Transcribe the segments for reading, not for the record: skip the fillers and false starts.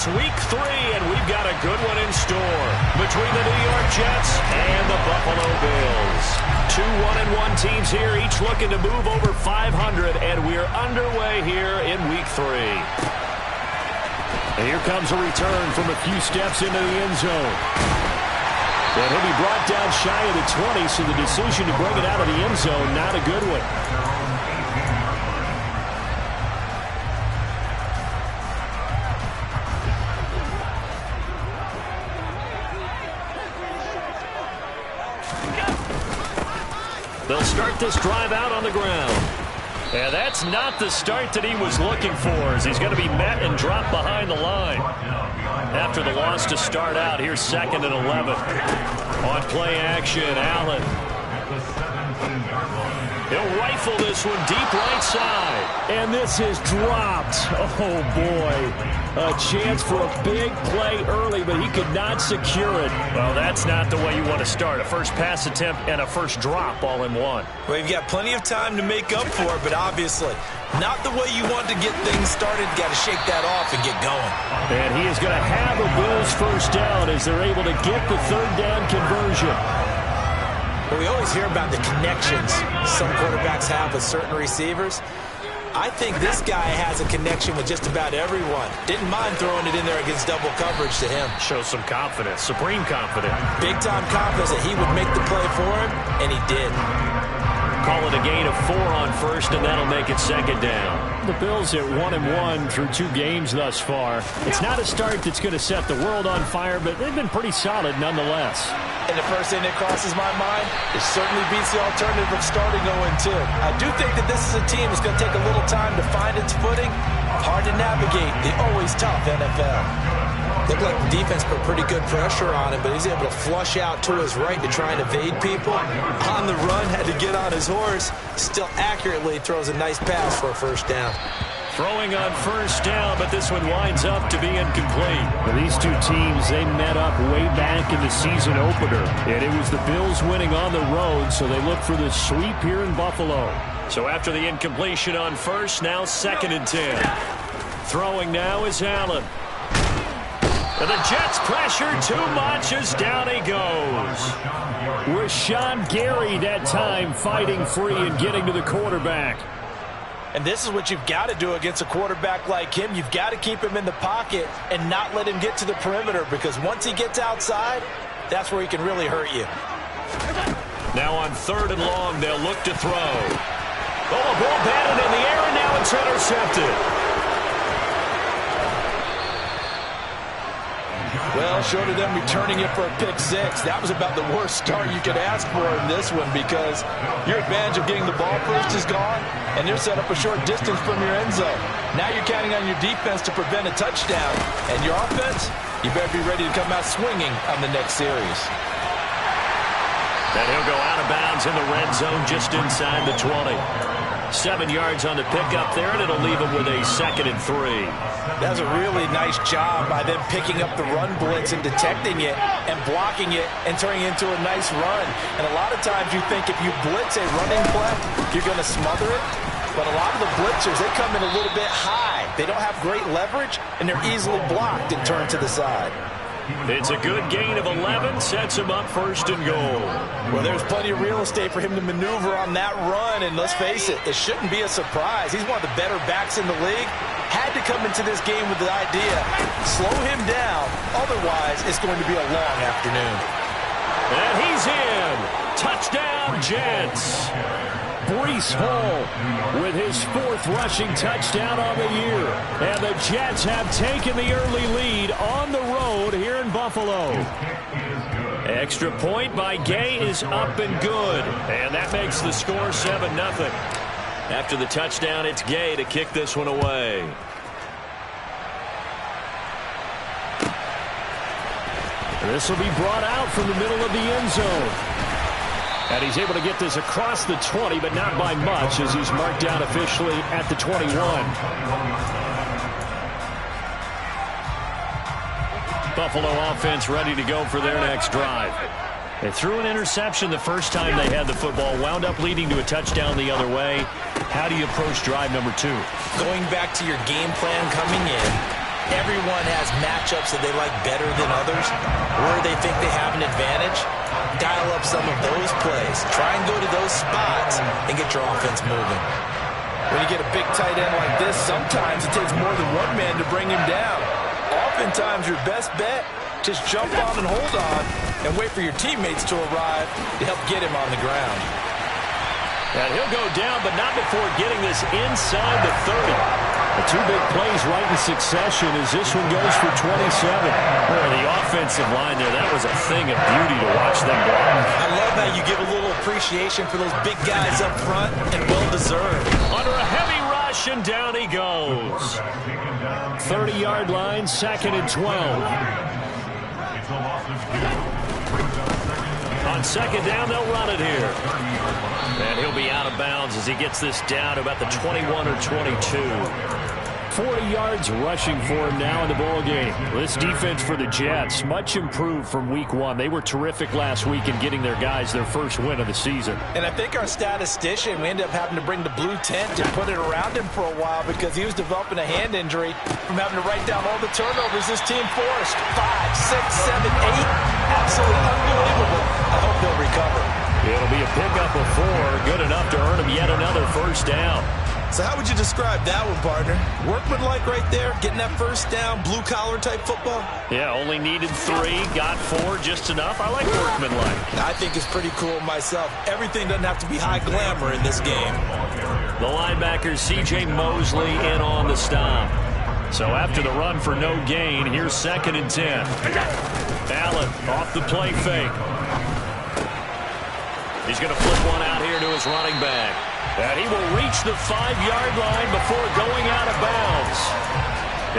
It's week 3, and we've got a good one in store between the New York Jets and the Buffalo Bills. 2 1-1 teams here, each looking to move over 500, and we're underway here in week 3. And here comes a return from a few steps into the end zone. And he'll be brought down shy of the 20, so the decision to bring it out of the end zone, not a good one. They'll start this drive out on the ground. And that's not the start that he was looking for, as he's going to be met and dropped behind the line. After the loss to start out, here's 2nd and 11. On play action, Allen. He'll rifle this one deep right side. And this is dropped. Oh, boy. A chance for a big play early, but he could not secure it. Well, that's not the way you want to start. A first pass attempt and a first drop all in one. Well, you've got plenty of time to make up for it, but obviously not the way you want to get things started. Got to shake that off and get going. And he is going to have a Bills first down as they're able to get the 3rd down conversion. Well, we always hear about the connections some quarterbacks have with certain receivers. I think this guy has a connection with just about everyone. Didn't mind throwing it in there against double coverage to him. Shows some confidence, supreme confidence. Big-time confidence that he would make the play for him, and he did. Call it a gain of 4 on first, and that'll make it 2nd down. The Bills at 1-1 through 2 games thus far. It's not a start that's going to set the world on fire, but they've been pretty solid nonetheless. And the first thing that crosses my mind, it certainly beats the alternative of starting 0-2. I do think that this is a team that's going to take a little time to find its footing. Hard to navigate the always tough NFL. Looked like the defense put pretty good pressure on him, but he's able to flush out to his right to try and evade people. On the run, had to get on his horse. Still accurately throws a nice pass for a first down. Throwing on first down, but this one winds up to be incomplete. Well, these two teams, they met up way back in the season opener. And it was the Bills winning on the road, so they look for the sweep here in Buffalo. So after the incompletion on first, now 2nd and 10. Throwing now is Allen. And the Jets pressure too much as down he goes. Rashawn Gary that time fighting free and getting to the quarterback. And this is what you've got to do against a quarterback like him. You've got to keep him in the pocket and not let him get to the perimeter, because once he gets outside, that's where he can really hurt you. Now on 3rd and long, they'll look to throw. Oh, a ball batted in the air, and now it's intercepted. Well, short of them returning it for a pick 6, that was about the worst start you could ask for in this one, because your advantage of getting the ball first is gone, and they're set up a short distance from your end zone. Now you're counting on your defense to prevent a touchdown, and your offense, you better be ready to come out swinging on the next series. And he'll go out of bounds in the red zone just inside the 20. 7 yards on the pickup there, and it'll leave him with a 2nd and 3. That was a really nice job by them picking up the run blitz and detecting it and blocking it and turning it into a nice run. And a lot of times you think if you blitz a running play, you're going to smother it. But a lot of the blitzers, they come in a little bit high. They don't have great leverage, and they're easily blocked and turned to the side. It's a good gain of 11, sets him up 1st and goal. Well, there's plenty of real estate for him to maneuver on that run, and let's face it, it shouldn't be a surprise. He's one of the better backs in the league. Had to come into this game with the idea, slow him down, otherwise it's going to be a long afternoon. And he's in. Touchdown, Jets. Breece Hall with his 4th rushing touchdown on the year. And the Jets have taken the early lead on the road here in Buffalo. Extra point by Gay is up and good. And that makes the score 7-0. After the touchdown, it's Gay to kick this one away. This will be brought out from the middle of the end zone. And he's able to get this across the 20, but not by much, as he's marked down officially at the 21. Buffalo offense ready to go for their next drive. They threw an interception the first time they had the football, wound up leading to a touchdown the other way. How do you approach drive number 2? Going back to your game plan coming in, Everyone has matchups that they like better than others, where they think they have an advantage. Dial up some of those plays. Try and go to those spots and get your offense moving. When you get a big tight end like this, sometimes it takes more than one man to bring him down. Oftentimes, your best bet, just jump on and hold on and wait for your teammates to arrive to help get him on the ground. And he'll go down, but not before getting this inside the 30. The two big plays right in succession as this one goes for 27. Boy, the offensive line there, that was a thing of beauty to watch them block. I love how you give a little appreciation for those big guys up front, and well-deserved. Under a heavy rush, and down he goes. 30-yard line, 2nd and 12. On 2nd down, they'll run it here. And he'll be out of bounds as he gets this down to about the 21 or 22. 40 yards rushing for him now in the ball game. This defense for the Jets, much improved from week 1. They were terrific last week in getting their guys their first win of the season. And I think our statistician, we ended up having to bring the blue tent and put it around him for a while because he was developing a hand injury from having to write down all the turnovers this team forced. 5, 6, 7, 8. Absolutely unbelievable. I hope he'll recover. It'll be a pickup of 4, good enough to earn him yet another first down. So how would you describe that one, partner? Workmanlike right there, getting that first down, blue-collar type football? Yeah, only needed 3, got 4, just enough. I like workmanlike. I think it's pretty cool myself. Everything doesn't have to be high glamour in this game. The linebacker, C.J. Mosley, in on the stop. So after the run for no gain, here's 2nd and 10. Allen off the play fake. He's going to flip one out here to his running back. And he will reach the 5-yard line before going out of bounds.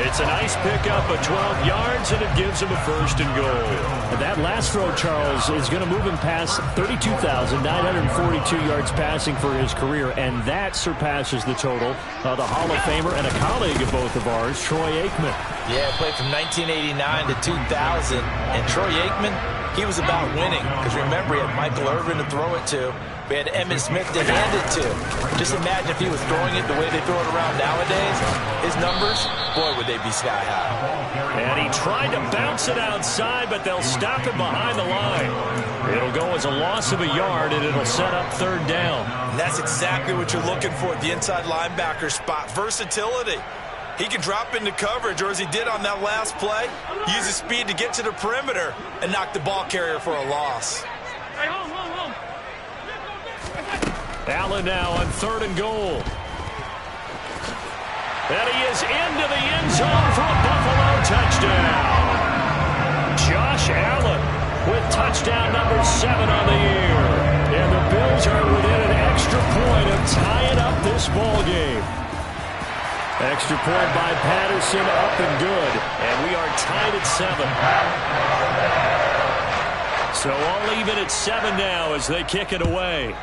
It's a nice pickup of 12 yards, and it gives him a 1st and goal. And that last throw, Charles, is going to move him past 32,942 yards passing for his career, and that surpasses the total of the Hall of Famer and a colleague of both of ours, Troy Aikman. Yeah, played from 1989 to 2000, and Troy Aikman, he was about winning, because remember, he had Michael Irvin to throw it to. We had Emmitt Smith to hand it to. Just imagine if he was throwing it the way they throw it around nowadays. His numbers, boy, would they be sky high. And he tried to bounce it outside, but they'll stop him behind the line. It'll go as a loss of a yard, and it'll set up 3rd down. And that's exactly what you're looking for at the inside linebacker spot. Versatility. He can drop into coverage, or as he did on that last play, use his speed to get to the perimeter and knock the ball carrier for a loss. Allen now on 3rd and goal. And he is into the end zone for a Buffalo touchdown. Josh Allen with touchdown number 7 on the year. And the Bills are within an extra point of tying up this ball game. Extra point by Patterson, up and good. And we are tied at 7. So all even at 7 now as they kick it away.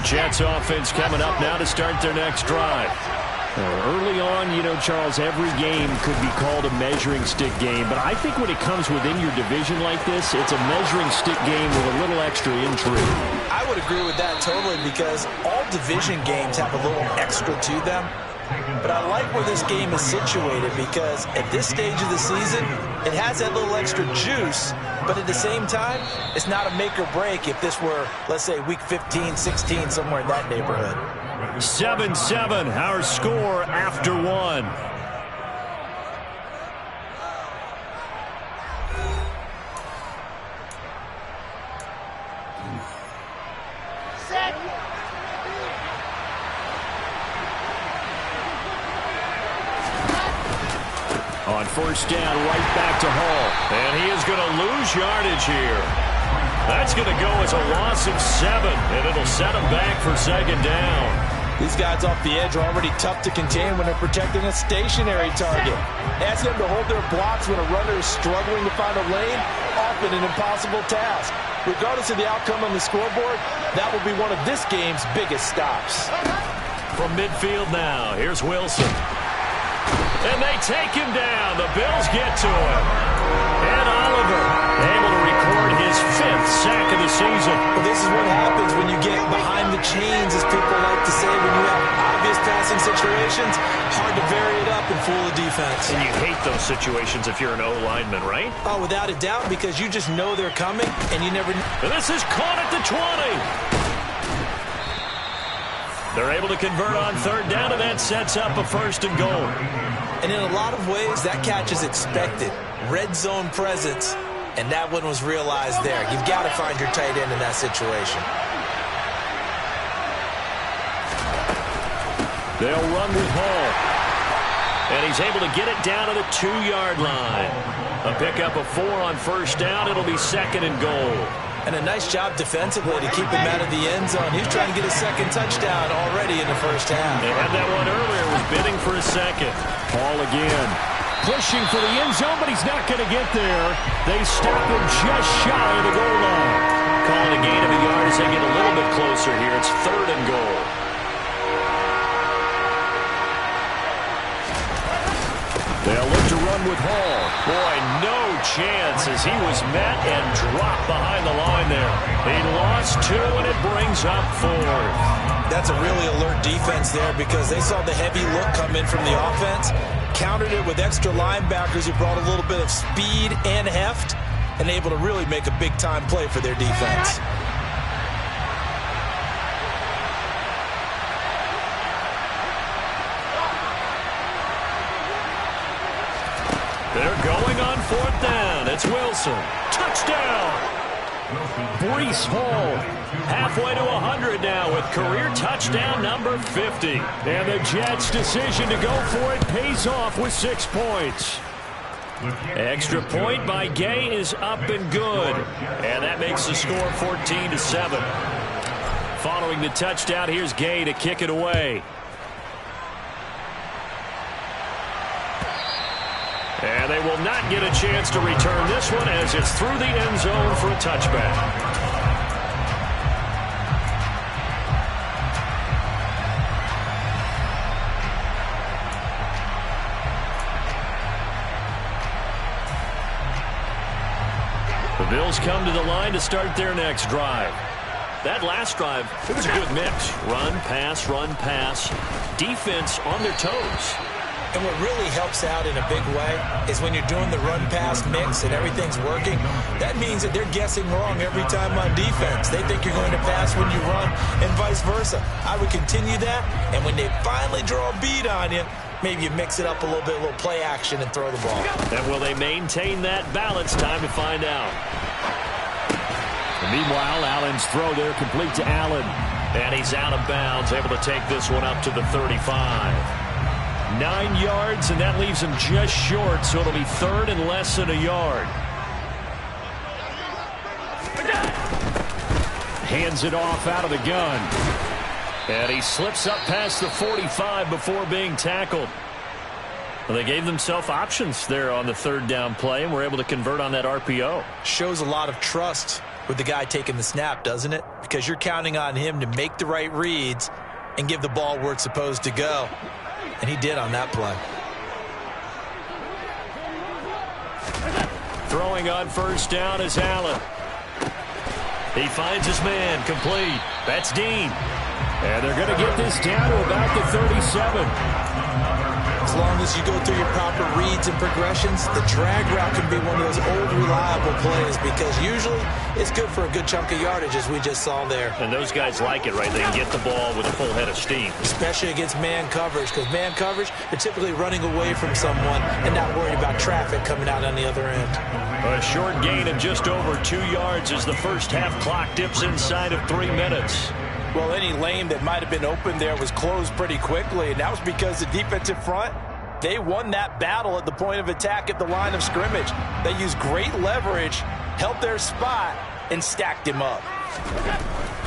Jets offense coming up now to start their next drive. Early on, you know, Charles, every game could be called a measuring stick game, but I think when it comes within your division like this, it's a measuring stick game with a little extra intrigue. I would agree with that totally because all division games have a little extra to them. But I like where this game is situated because at this stage of the season, it has that little extra juice, but at the same time, it's not a make or break if this were, let's say, week 15, 16, somewhere in that neighborhood. 7-7, our score after 1. On 1st down, right back to Hall. And he is going to lose yardage here. That's going to go as a loss of 7, and it'll set him back for 2nd down. These guys off the edge are already tough to contain when they're protecting a stationary target. Ask them to hold their blocks when a runner is struggling to find a lane, often an impossible task. Regardless of the outcome on the scoreboard, that will be one of this game's biggest stops. From midfield now, here's Wilson. And they take him down. The Bills get to him. And Oliver able to record his 5th sack of the season. Well, this is what happens when you get behind the chains, as people like to say, when you have obvious passing situations. Hard to vary it up and fool the defense. And you hate those situations if you're an O-lineman, right? Oh, without a doubt, because you just know they're coming, and you never... And this is caught at the 20. They're able to convert on 3rd down, and that sets up a 1st and goal. And in a lot of ways, that catch is expected. Red zone presence, and that one was realized there. You've got to find your tight end in that situation. They'll run with Hall. And he's able to get it down to the 2-yard line. A pickup of 4 on 1st down. It'll be 2nd and goal. And a nice job defensively to keep him out of the end zone. He's trying to get a 2nd touchdown already in the 1st half. They had that one earlier, was bidding for a 2nd. Hall again. Pushing for the end zone, but he's not going to get there. They stop him just shy of the goal line. Calling a gain of a yard as they get a little bit closer here. It's 3rd and goal. They'll look to run with Hall. Boy, no chance as he was met and dropped behind the line there. He lost 2, and it brings up 4th. That's a really alert defense there because they saw the heavy look come in from the offense, countered it with extra linebackers who brought a little bit of speed and heft, and able to really make a big-time play for their defense. They're going on 4th down. It's Wilson. Touchdown! Breece Hall halfway to 100 now with career touchdown number 50. And the Jets' decision to go for it pays off with 6 points. Extra point by Gay is up and good. And that makes the score 14-7. Following the touchdown, here's Gay to kick it away. And they will not get a chance to return this one as it's through the end zone for a touchback. The Bills come to the line to start their next drive. That last drive, it was a good mix. Run, pass, defense on their toes. And what really helps out in a big way is when you're doing the run-pass mix and everything's working, that means that they're guessing wrong every time on defense. They think you're going to pass when you run and vice versa. I would continue that, and when they finally draw a bead on you, maybe you mix it up a little bit, a little play action, and throw the ball. And will they maintain that balance? Time to find out. And meanwhile, Allen's throw there complete to Allen. And he's out of bounds, able to take this one up to the 35. 9 yards, and that leaves him just short, so it'll be 3rd and less than a yard. Hands it off out of the gun. And he slips up past the 45 before being tackled. Well, they gave themselves options there on the 3rd down play, and were able to convert on that RPO. Shows a lot of trust with the guy taking the snap, doesn't it? Because you're counting on him to make the right reads and give the ball where it's supposed to go. And he did on that play. Throwing on 1st down is Allen. He finds his man, complete. That's Dean. And they're going to get this down to about the 37. As long as you go through your proper reads and progressions, the drag route can be one of those old reliable plays because usually it's good for a good chunk of yardage, as we just saw there. And those guys like it, right? They can get the ball with a full head of steam. Especially against man coverage, because man coverage, they're typically running away from someone and not worried about traffic coming out on the other end. A short gain of just over 2 yards as the first half clock dips inside of 3 minutes. Well, any lane that might have been open there was closed pretty quickly, and that was because the defensive front, they won that battle at the point of attack at the line of scrimmage. They used great leverage, held their spot, and stacked him up.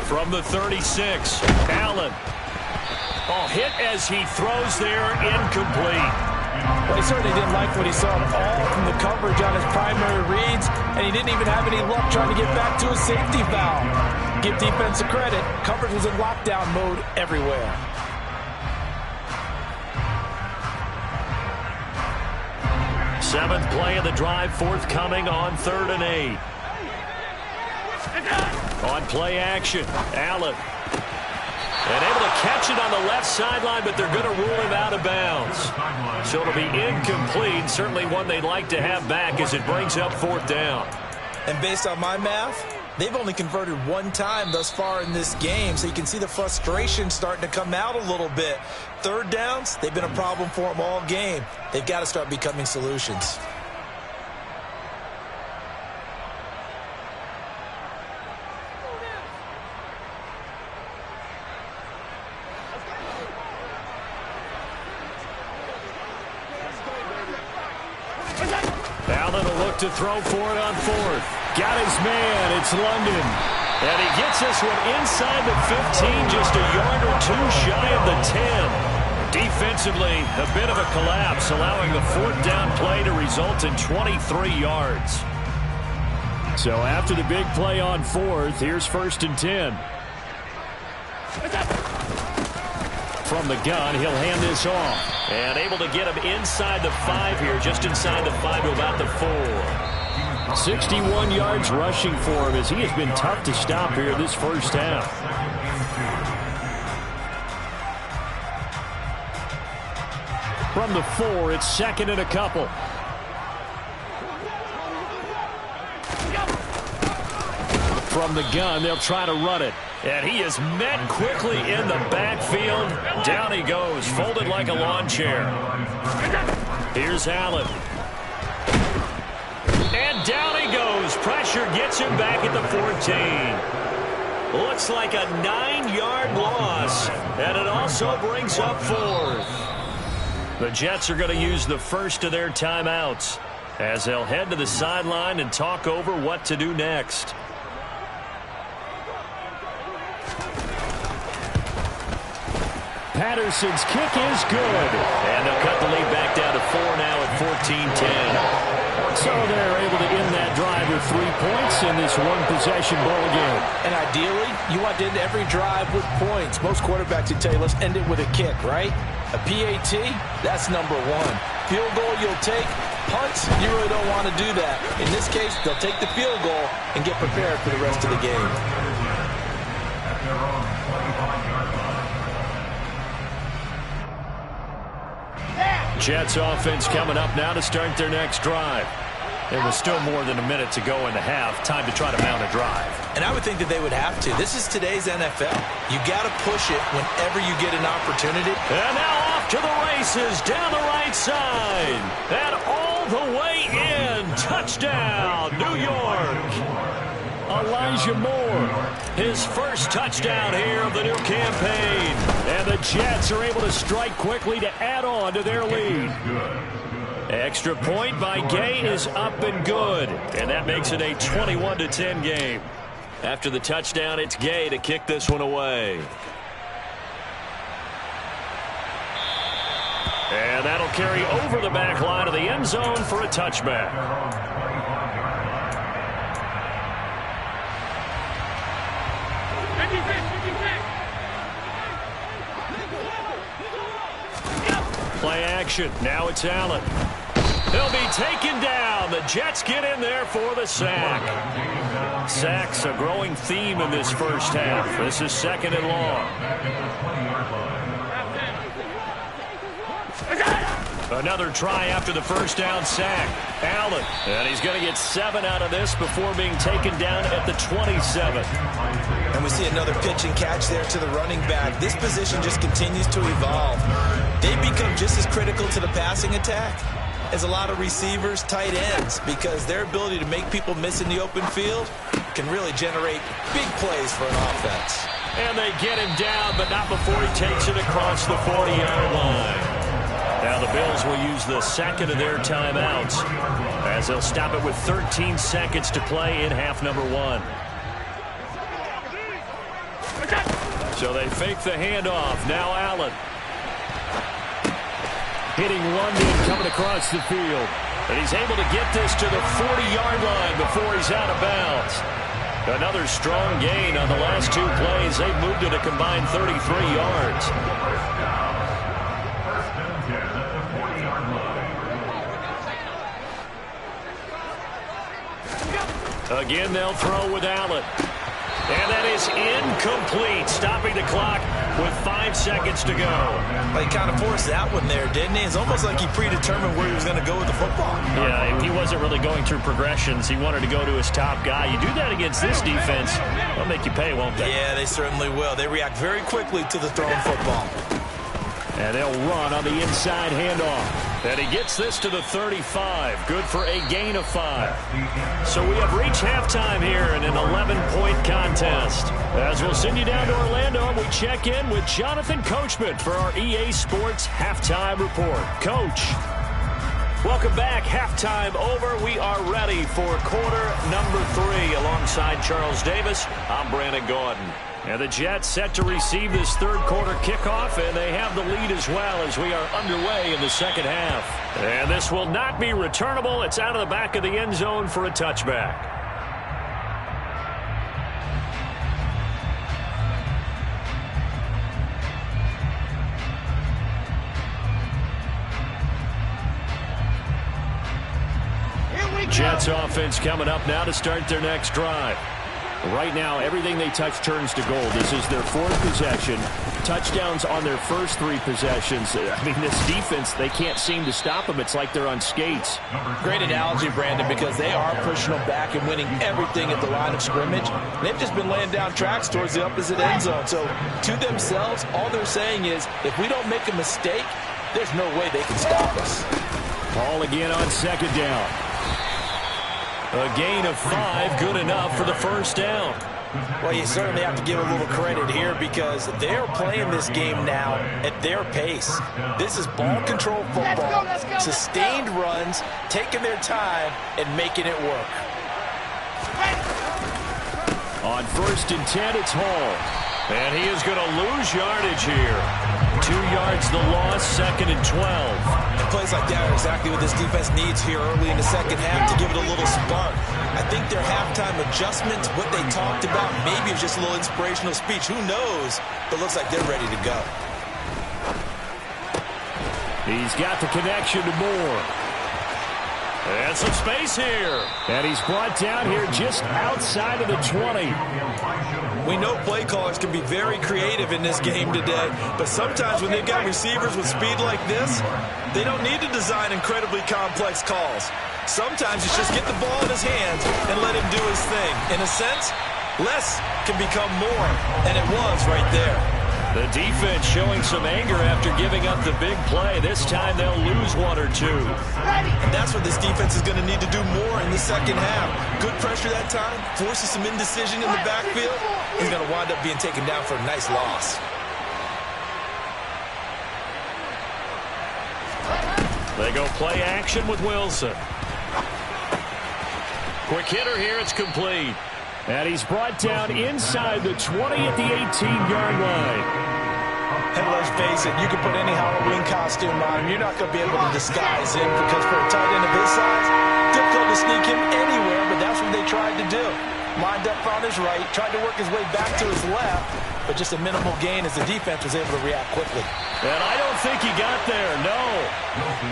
From the 36, Allen. Oh, hit as he throws there, incomplete. Well, he certainly didn't like what he saw at all from the coverage on his primary reads, and he didn't even have any luck trying to get back to his safety valve. Give defense a credit. Coverage was in lockdown mode everywhere. Seventh play of the drive forthcoming on 3rd and 8. On play action, Allen. And able to catch it on the left sideline, but they're going to rule him out of bounds. So it'll be incomplete. Certainly one they'd like to have back as it brings up 4th down. And based on my math, they've only converted one time thus far in this game, so you can see the frustration starting to come out a little bit. 3rd downs, they've been a problem for them all game. They've got to start becoming solutions. Allen will look to throw for it on 4th. Got his man. It's London. And he gets this one inside the 15, just a yard or two shy of the 10. Defensively, a bit of a collapse, allowing the 4th down play to result in 23 yards. So after the big play on 4th, here's 1st and 10. From the gun, he'll hand this off. And able to get him inside the 5 here, just inside the 5 to about the 4. 61 yards rushing for him as he has been tough to stop here this first half. From the 4, it's 2nd and a couple. From the gun, they'll try to run it. And he is met quickly in the backfield. Down he goes, folded like a lawn chair. Here's Allen. And down he goes. Pressure gets him back at the 14. Looks like a 9-yard loss. And it also brings up 4th. The Jets are going to use the first of their timeouts as they'll head to the sideline and talk over what to do next. Patterson's kick is good. And they'll cut the lead back down to 4 now at 14-10. So they're able to end that drive with 3 points in this one-possession ball game. And ideally, you want to end every drive with points. Most quarterbacks would tell you, let's end it with a kick, right? A PAT, that's number 1. Field goal you'll take. Punts, you really don't want to do that. In this case, they'll take the field goal and get prepared for the rest of the game. Jets offense coming up now to start their next drive. There was still more than a minute to go in the half. Time to try to mount a drive. And I would think that they would have to. This is today's NFL. You got to push it whenever you get an opportunity. And now off to the races down the right side. And all the way in. Touchdown, New York. Elijah Moore, his first touchdown here of the new campaign. And the Jets are able to strike quickly to add on to their lead. Extra point by Gay is up and good. And that makes it a 21-10 game. After the touchdown, it's Gay to kick this one away. And that'll carry over the back line of the end zone for a touchback. Play action. Now it's Allen. He'll be taken down. The Jets get in there for the sack. Sacks a growing theme in this first half. This is 2nd and long. Another try after the first down sack. Allen. And he's going to get 7 out of this before being taken down at the 27. And we see another pitch and catch there to the running back. This position just continues to evolve. They become just as critical to the passing attack as a lot of receivers, tight ends, because their ability to make people miss in the open field can really generate big plays for an offense. And they get him down, but not before he takes it across the 40-yard line. Now the Bills will use the second of their timeouts as they'll stop it with 13 seconds to play in half number 1. So they fake the handoff. Now Allen. Hitting London coming across the field. And he's able to get this to the 40-yard line before he's out of bounds. Another strong gain on the last 2 plays. They've moved it a combined 33 yards. Again, they'll throw with Allen. And that is incomplete, stopping the clock with 5 seconds to go. Well, he kind of forced that one there, didn't he? It's almost like he predetermined where he was going to go with the football. Yeah, he wasn't really going through progressions. He wanted to go to his top guy. You do that against this defense, they'll make you pay, won't they? Yeah, they certainly will. They react very quickly to the thrown football. And they'll run on the inside handoff. And he gets this to the 35. Good for a gain of 5. So we have reached halftime here in an 11-point contest. As we'll send you down to Orlando, we check in with Jonathan Coachman for our EA Sports Halftime Report. Coach. Welcome back. Halftime over. We are ready for quarter number 3. Alongside Charles Davis, I'm Brandon Gordon. And the Jets set to receive this third quarter kickoff, and they have the lead as well as we are underway in the second half. And this will not be returnable. It's out of the back of the end zone for a touchback. Jets offense coming up now to start their next drive. Right now, everything they touch turns to gold. This is their 4th possession. Touchdowns on their first 3 possessions. I mean, this defense, they can't seem to stop them. It's like they're on skates. Great analogy, Brandon, because they are pushing them back and winning everything at the line of scrimmage. They've just been laying down tracks towards the opposite end zone. So, to themselves, all they're saying is, if we don't make a mistake, there's no way they can stop us. Ball again on second down. A gain of 5, good enough for the first down. Well, you certainly have to give a little credit here because they're playing this game now at their pace. This is ball control football, sustained runs, taking their time, and making it work. On 1st and 10, it's Hall. And he is going to lose yardage here. 2 yards the loss, 2nd and 12. And plays like that are exactly what this defense needs here early in the second half to give it a little spark. I think their halftime adjustments, what they talked about, maybe it was just a little inspirational speech. Who knows? But looks like they're ready to go. He's got the connection to Moore. And some space here. And he's brought down here just outside of the 20. We know play callers can be very creative in this game today, but sometimes when they've got receivers with speed like this, they don't need to design incredibly complex calls. Sometimes it's just get the ball in his hands and let him do his thing. In a sense, less can become more, and it was right there. The defense showing some anger after giving up the big play. This time they'll lose 1 or 2. And that's what this defense is going to need to do more in the second half. Good pressure that time, forces some indecision in the backfield. He's going to wind up being taken down for a nice loss. They go play action with Wilson. Quick hitter here, it's complete. And he's brought down inside the 20 at the 18-yard line. And let's face it, you can put any Halloween costume on him. You're not going to be able to disguise him because for a tight end of his size, difficult to sneak him anywhere, but that's what they tried to do. Lined up on his right, tried to work his way back to his left, but just a minimal gain as the defense was able to react quickly. And I don't think he got there, no.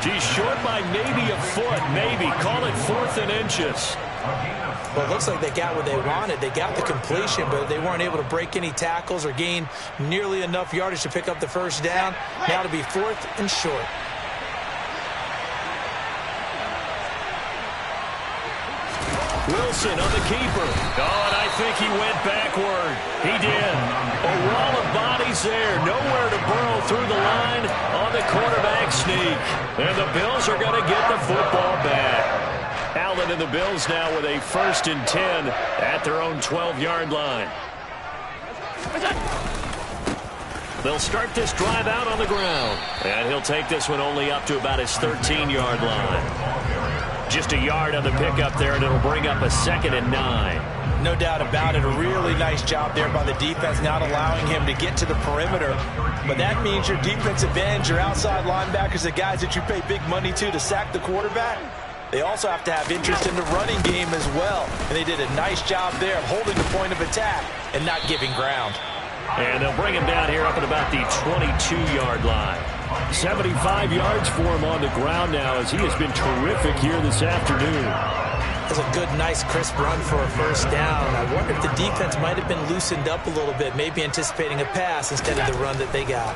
He's short by maybe a foot, maybe. Call it 4th and inches. Well, it looks like they got what they wanted. They got the completion, but they weren't able to break any tackles or gain nearly enough yardage to pick up the first down. Now to be 4th and short. Wilson on the keeper. Oh, and I think he went backward. He did. A wall of bodies there. Nowhere to burrow through the line on the quarterback sneak. And the Bills are going to get the football back. Allen and the Bills now with a 1st and 10 at their own 12-yard line. They'll start this drive out on the ground. And he'll take this one only up to about his 13-yard line. Just a yard on the pickup there, and it'll bring up a 2nd and 9. No doubt about it. A really nice job there by the defense, not allowing him to get to the perimeter. But that means your defensive ends, your outside linebackers, the guys that you pay big money to sack the quarterback, they also have to have interest in the running game as well. And they did a nice job there of holding the point of attack and not giving ground. And they'll bring him down here up at about the 22-yard line. 75 yards for him on the ground now as he has been terrific here this afternoon. That's a good, nice, crisp run for a first down. I wonder if the defense might have been loosened up a little bit, maybe anticipating a pass instead of the run that they got.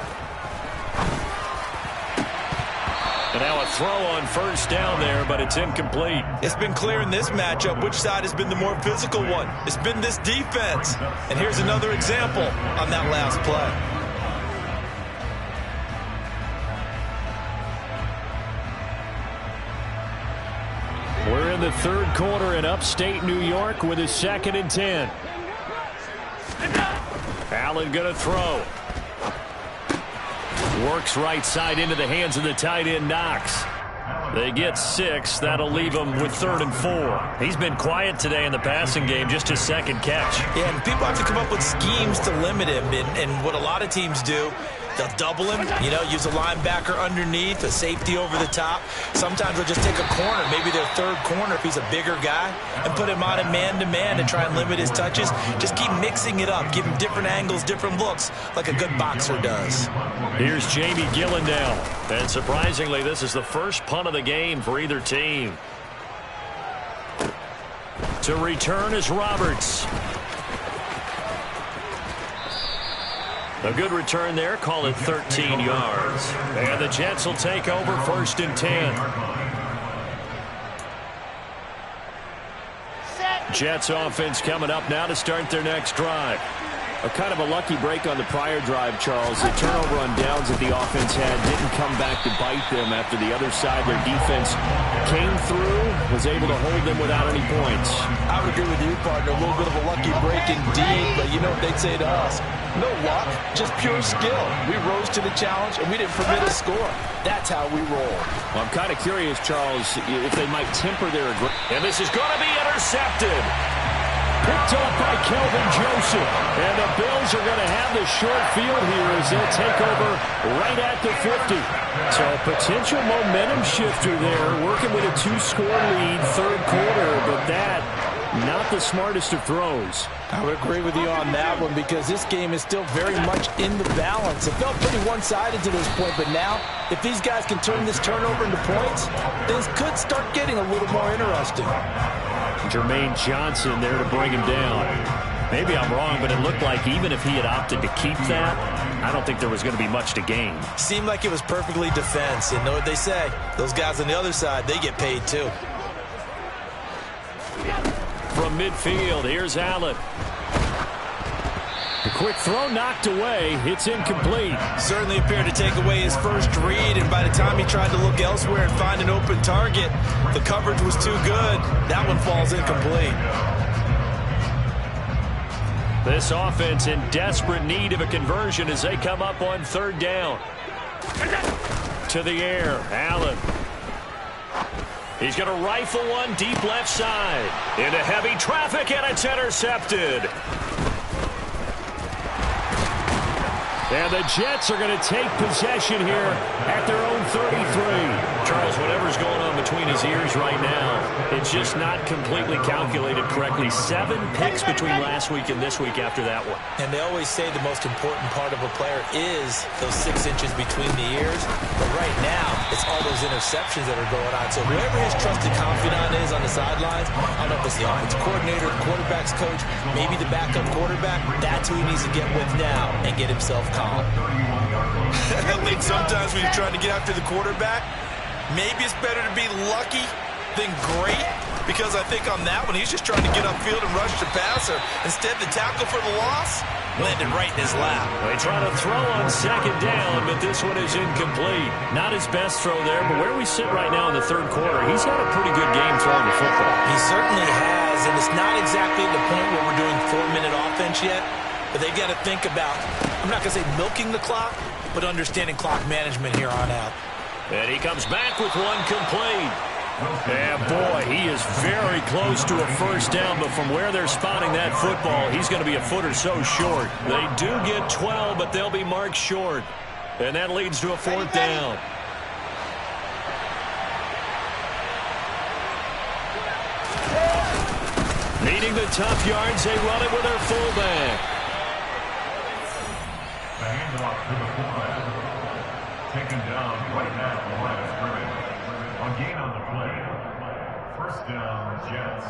And now a throw on first down there, but it's incomplete. It's been clear in this matchup which side has been the more physical one. It's been this defense. And here's another example on that last play. We're in the third quarter in upstate New York with a 2nd and 10. Allen going to throw. Works right side into the hands of the tight end, Knox. They get 6. That'll leave them with 3rd and 4. He's been quiet today in the passing game, just his 2nd catch. Yeah, and people have to come up with schemes to limit him. And what a lot of teams do, they'll double him, use a linebacker underneath, a safety over the top. Sometimes they'll just take a corner, maybe their 3rd corner if he's a bigger guy, and put him on a man-to-man and try and limit his touches. Just keep mixing it up, give him different angles, different looks, like a good boxer does. Here's Jamie Gillendale. And surprisingly, this is the first punt of the game for either team. To return is Roberts. A good return there. Call it 13 yards. And the Jets will take over 1st and 10. Jets offense coming up now to start their next drive. A kind of a lucky break on the prior drive, Charles. The turnover on downs that the offense had didn't come back to bite them after the other side. Their defense came through, was able to hold them without any points. I would agree with you, partner. A little bit of a lucky break indeed, but you know what they'd say to us? No luck, just pure skill. We rose to the challenge, and we didn't permit a score. That's how we roll. Well, I'm kind of curious, Charles, if they might temper their aggression. And this is going to be intercepted. Picked up by Kelvin Joseph. And the Bills are going to have the short field here as they'll take over right at the 50. So a potential momentum shifter there, working with a 2-score lead, 3rd quarter, but that not the smartest of throws. I would agree with you on that one because this game is still very much in the balance. It felt pretty one-sided to this point, but now if these guys can turn this turnover into points, things could start getting a little more interesting. Jermaine Johnson there to bring him down. Maybe I'm wrong, but it looked like even if he had opted to keep that, I don't think there was going to be much to gain. Seemed like it was perfectly defense. And know what they say? Those guys on the other side, they get paid too. From midfield, here's Allen. A quick throw knocked away. It's incomplete. Certainly appeared to take away his first read, and by the time he tried to look elsewhere and find an open target, the coverage was too good. That one falls incomplete. This offense in desperate need of a conversion as they come up on 3rd down. To the air, Allen. He's going to rifle one deep left side. Into heavy traffic, and it's intercepted. And the Jets are going to take possession here at their own 33. Charles, whatever's going on between his ears right now, it's just not completely calculated correctly. 7 picks between last week and this week after that one. And they always say the most important part of a player is those 6 inches between the ears. But right now, it's all those interceptions that are going on. So whoever his trusted confidant is on the sidelines, I don't know if it's the offensive coordinator, the quarterback's coach, maybe the backup quarterback, that's who he needs to get with now and get himself calm. I think sometimes when you're trying to get after the quarterback, maybe it's better to be lucky than great, because I think on that one, he's just trying to get upfield and rush the passer. Instead, the tackle for the loss landed right in his lap. They try to throw on 2nd down, but this one is incomplete. Not his best throw there, but where we sit right now in the 3rd quarter, he's had a pretty good game throwing the football. He certainly has, and it's not exactly the point where we're doing 4-minute offense yet. But they've got to think about, I'm not going to say milking the clock, but understanding clock management here on out. And he comes back with one complete. And boy, he is very close to a 1st down, but from where they're spotting that football, he's going to be a foot or so short. They do get 12, but they'll be marked short. And that leads to a 4th down. Needing the tough yards, they run it with their fullback. The handoff to the fullback. Taken down right now on the line of scrimmage. On gain on the play. 1st First down, Jets.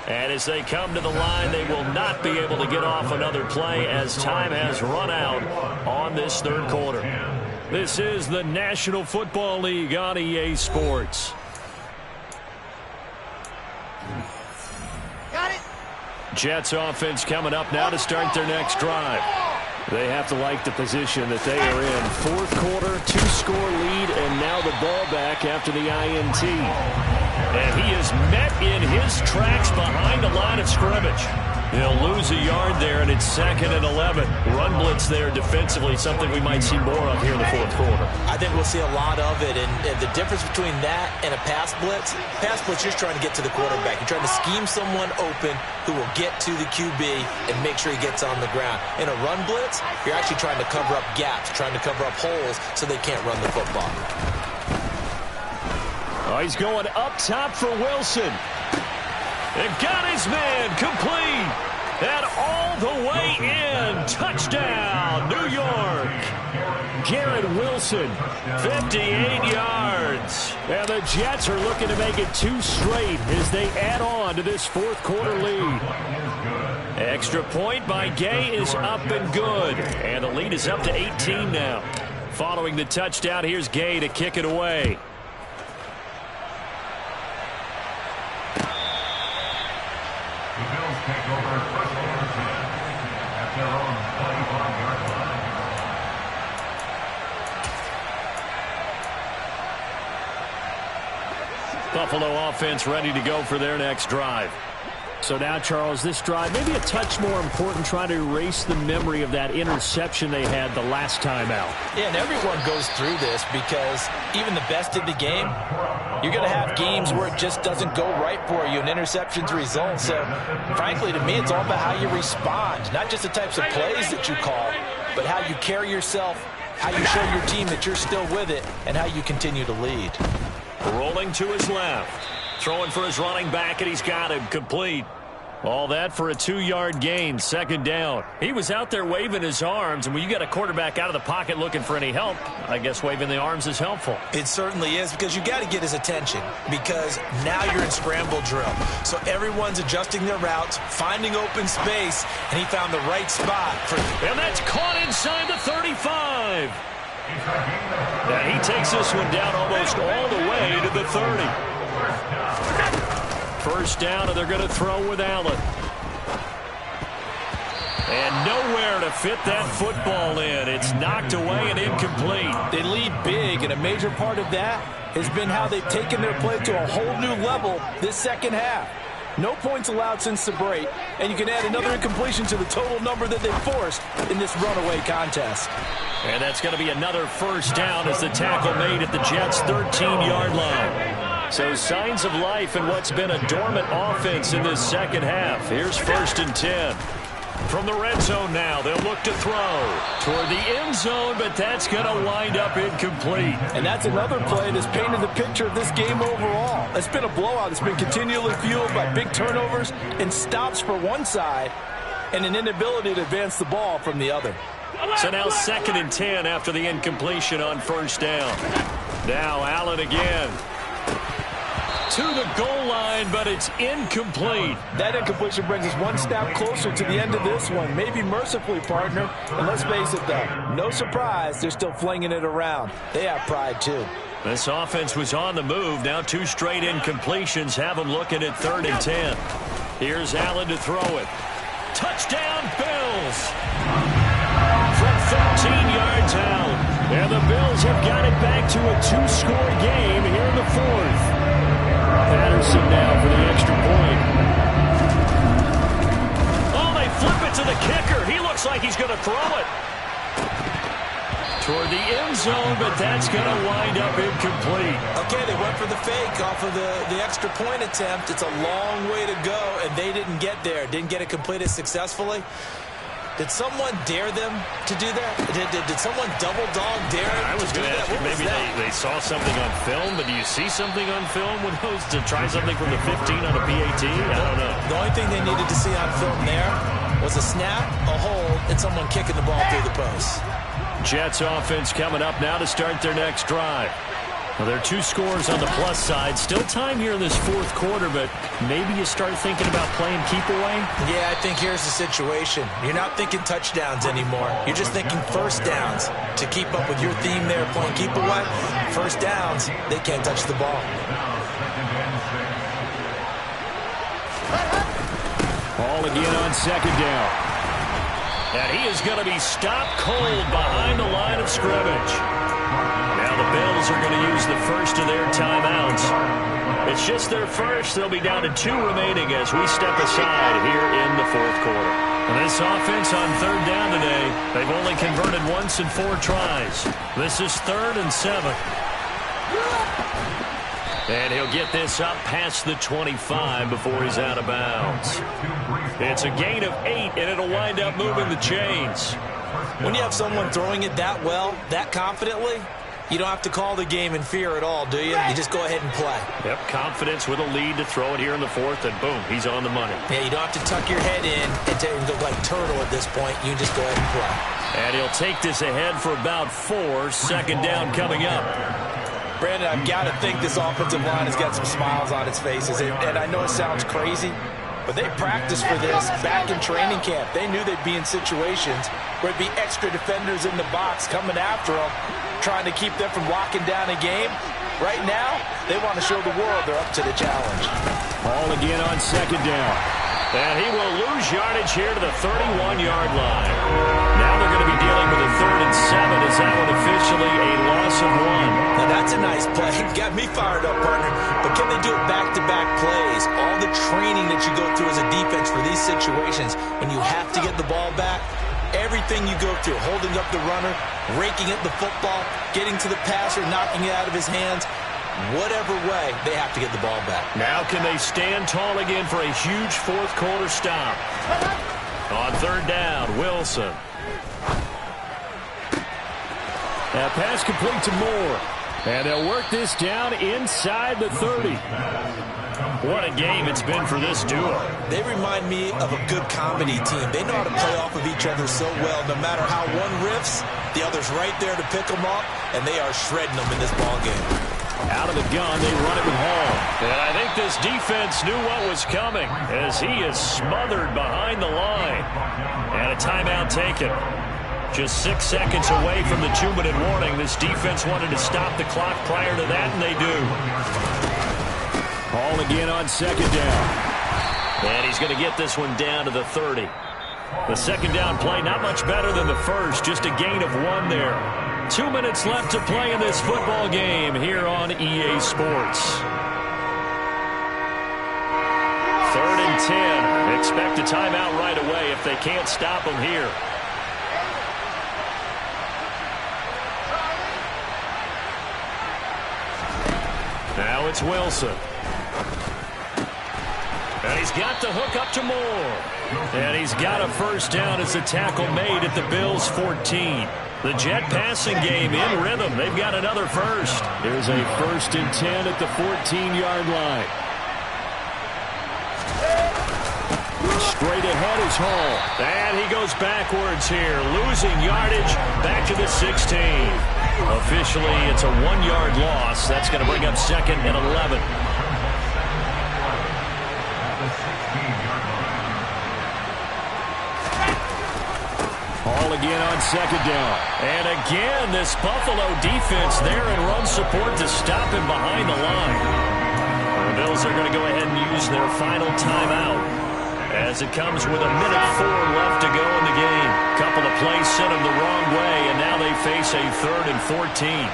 And as they come to the line, they will not be able to get off another play as time has run out on this third quarter. This is the National Football League on EA Sports. Got it. Jets offense coming up now to start their next drive. They have to like the position that they are in. Fourth quarter, 2-score lead, and now the ball back after the INT. And he is met in his tracks behind the line of scrimmage. He'll lose a yard there, and it's 2nd and 11. Run blitz there defensively, something we might see more of here in the fourth quarter. I think we'll see a lot of it, and the difference between that and a pass blitz, you're trying to get to the quarterback. You're trying to scheme someone open who will get to the QB and make sure he gets on the ground. In a run blitz, you're actually trying to cover up gaps, trying to cover up holes so they can't run the football. Oh, he's going up top for Wilson. And got his man complete. And all the way in. Touchdown, New York. Garrett Wilson, 58 yards. And the Jets are looking to make it 2 straight as they add on to this fourth quarter lead. Extra point by Gay is up and good. And the lead is up to 18 now. Following the touchdown, here's Gay to kick it away. The Bills take over first and 10 at their own 25-yard line. Buffalo offense ready to go for their next drive. So now, Charles, this drive maybe a touch more important, trying to erase the memory of that interception they had the last time out. Yeah, and everyone goes through this because even the best in the game, you're going to have games where it just doesn't go right for you and interceptions result. So, frankly, to me, it's all about how you respond, not just the types of plays that you call, but how you carry yourself, how you show your team that you're still with it, and how you continue to lead. Rolling to his left. Throwing for his running back, and he's got him complete. All that for a 2-yard gain, 2nd down. He was out there waving his arms, and when you got a quarterback out of the pocket looking for any help, I guess waving the arms is helpful. It certainly is, because you got to get his attention, because now you're in scramble drill. So everyone's adjusting their routes, finding open space, and he found the right spot. And that's caught inside the 35. Yeah, he takes this one down almost all the way to the 30. First down, and they're going to throw with Allen. And nowhere to fit that football in. It's knocked away and incomplete. They lead big, and a major part of that has been how they've taken their play to a whole new level this second half. No points allowed since the break, and you can add another incompletion to the total number that they forced in this runaway contest. And that's going to be another first down as the tackle made at the Jets' 13-yard line. So signs of life in what's been a dormant offense in this second half. Here's 1st and 10. From the red zone now, they'll look to throw toward the end zone, but that's going to wind up incomplete. And that's another play that's painted the picture of this game overall. It's been a blowout. It's been continually fueled by big turnovers and stops for one side and an inability to advance the ball from the other. So now 2nd and 10 after the incompletion on first down. Now Allen again. To the goal line, but it's incomplete. That incompletion brings us one step closer to the end of this one. Maybe mercifully, partner. And let's face it, though, no surprise, they're still flinging it around. They have pride, too. This offense was on the move. Now 2 straight incompletions have them looking at 3rd and 10. Here's Allen to throw it. Touchdown, Bills. From 13 yards out. And the Bills have got it back to a 2-score game here in the 4th. Patterson now for the extra point. Oh, they flip it to the kicker. He looks like he's going to throw it toward the end zone, but that's going to wind up incomplete. Okay, they went for the fake off of the extra point attempt. It's a long way to go, and they didn't get there. Didn't get it completed successfully. Did someone dare them to do that? Did someone double dog dare them I was to do going to that? ask you, maybe they saw something on film, but do you see something on film with those to try something from the 15 on a PAT? I don't know. The only thing they needed to see on film there was a snap, a hold, and someone kicking the ball through the post. Jets offense coming up now to start their next drive. Well, there are two scores on the plus side. Still time here in this fourth quarter, but maybe you start thinking about playing keep away? Yeah, I think here's the situation. You're not thinking touchdowns anymore. You're just thinking first downs. To keep up with your theme there, playing keep away, first downs, they can't touch the ball. Ball again on second down. And he is going to be stopped cold behind the line of scrimmage. Now the Bills are going to use the first of their timeouts. It's just their first. They'll be down to 2 remaining as we step aside here in the fourth quarter. And this offense on third down today, they've only converted once in 4 tries. This is 3rd and 7. And he'll get this up past the 25 before he's out of bounds. It's a gain of 8, and it'll wind up moving the chains. When you have someone throwing it that well, that confidently, you don't have to call the game in fear at all, do you? You just go ahead and play. Yep, confidence with a lead to throw it here in the fourth, and boom, he's on the money. Yeah, you don't have to tuck your head in and go like turtle at this point. You just go ahead and play. And he'll take this ahead for about 4. Second down coming up. Brandon, I've got to think this offensive line has got some smiles on its faces. And I know it sounds crazy, but they practiced for this back in training camp. They knew they'd be in situations where it'd be extra defenders in the box coming after them, trying to keep them from locking down a game. Right now, they want to show the world they're up to the challenge. Ball again on second down. And he will lose yardage here to the 31-yard line. Now they're going to be dealing with a 3rd and 7 as that one officially a loss of 1. Now that's a nice play. Got me fired up, partner. But can they do it back-to-back plays? All the training that you go through as a defense for these situations, when you have to get the ball back, everything you go through, holding up the runner, raking at the football, getting to the passer, knocking it out of his hands, whatever way, they have to get the ball back. Now can they stand tall again for a huge fourth quarter stop? On third down, Wilson. That pass complete to Moore. And they'll work this down inside the 30. What a game it's been for this duo. They remind me of a good comedy team. They know how to play off of each other so well. No matter how one riffs, the other's right there to pick them up, and they are shredding them in this ball game. Out of the gun, they run it with Hall. And I think this defense knew what was coming as he is smothered behind the line. And a timeout taken. Just 6 seconds away from the 2-minute warning. This defense wanted to stop the clock prior to that, and they do. Hall again on second down. And he's going to get this one down to the 30. The second down play not much better than the first. Just a gain of 1 there. 2 minutes left to play in this football game here on EA Sports. 3rd and 10. Expect a timeout right away if they can't stop them here. Now it's Wilson. And he's got the hook up to Moore. And he's got a first down as the tackle made at the Bills' 14. The Jet passing game in rhythm. They've got another first. Here's a 1st and 10 at the 14-yard line. Straight ahead is Hall. And he goes backwards here, losing yardage back to the 16. Officially, it's a 1-yard loss. That's going to bring up 2nd and 11. Hall again on second down. And again, this Buffalo defense there in run support to stop him behind the line. The Bills are going to go ahead and use their final timeout as it comes with 1:04 left to go in the game. Couple of plays sent them the wrong way, and now they face a 3rd and 14.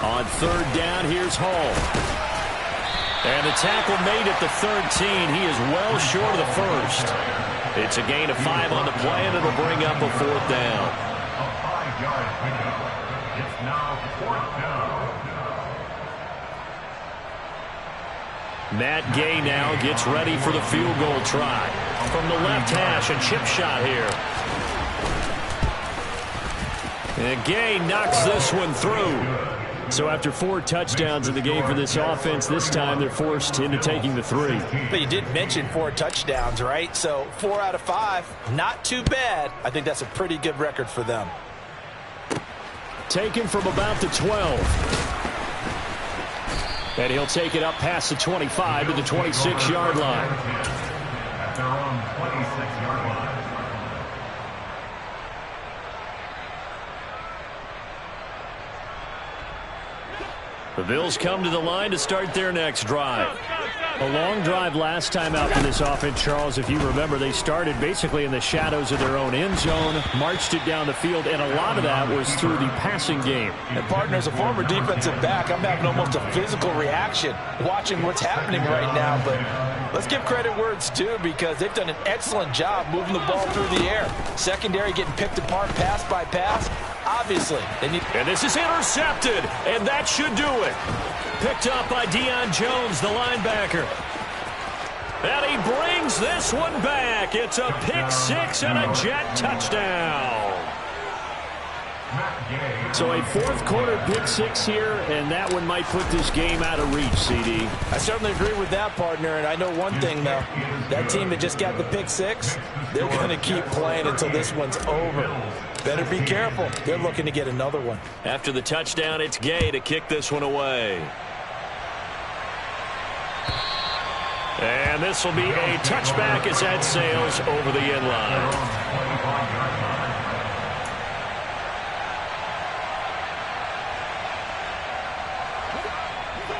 On third down, here's Hall. And the tackle made at the 13. He is well short of the first. It's a gain of 5 on the play, and it'll bring up a 4th down. A 5-yard pickup. It's now 4th down. Matt Gay now gets ready for the field goal try. From the left hash, a chip shot here. And Gay knocks this one through. So after 4 touchdowns in the game for this offense, this time they're forced into taking the 3. But you did mention 4 touchdowns, right? So 4 out of 5, not too bad. I think that's a pretty good record for them. Taken from about the 12. And he'll take it up past the 25 to the 26-yard line. At their own 26-yard line. The Bills come to the line to start their next drive. A long drive last time out for this offense, Charles. If you remember, they started basically in the shadows of their own end zone, marched it down the field, and a lot of that was through the passing game. And, partner, as a former defensive back, I'm having almost a physical reaction watching what's happening right now. But let's give credit where it's due, because they've done an excellent job moving the ball through the air. Secondary getting picked apart pass by pass. Obviously, they need... And this is intercepted, and that should do it. Picked up by Deion Jones, the linebacker. And he brings this one back. It's a pick 6 and a Jet touchdown. So a fourth quarter pick 6 here, and that one might put this game out of reach, CD. I certainly agree with that, partner, and I know one thing, though. That team that just got the pick 6, they're going to keep playing until this one's over. Better be careful. They're looking to get another one. After the touchdown, it's Gay to kick this one away. And this will be a touchback as that sails over the end line.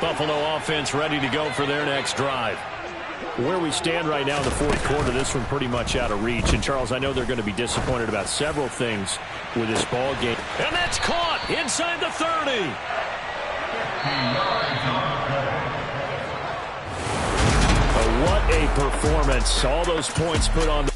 Buffalo offense ready to go for their next drive. Where we stand right now in the fourth quarter, this one pretty much out of reach. And, Charles, I know they're going to be disappointed about several things with this ball game. And that's caught inside the 30. What a performance. All those points put on the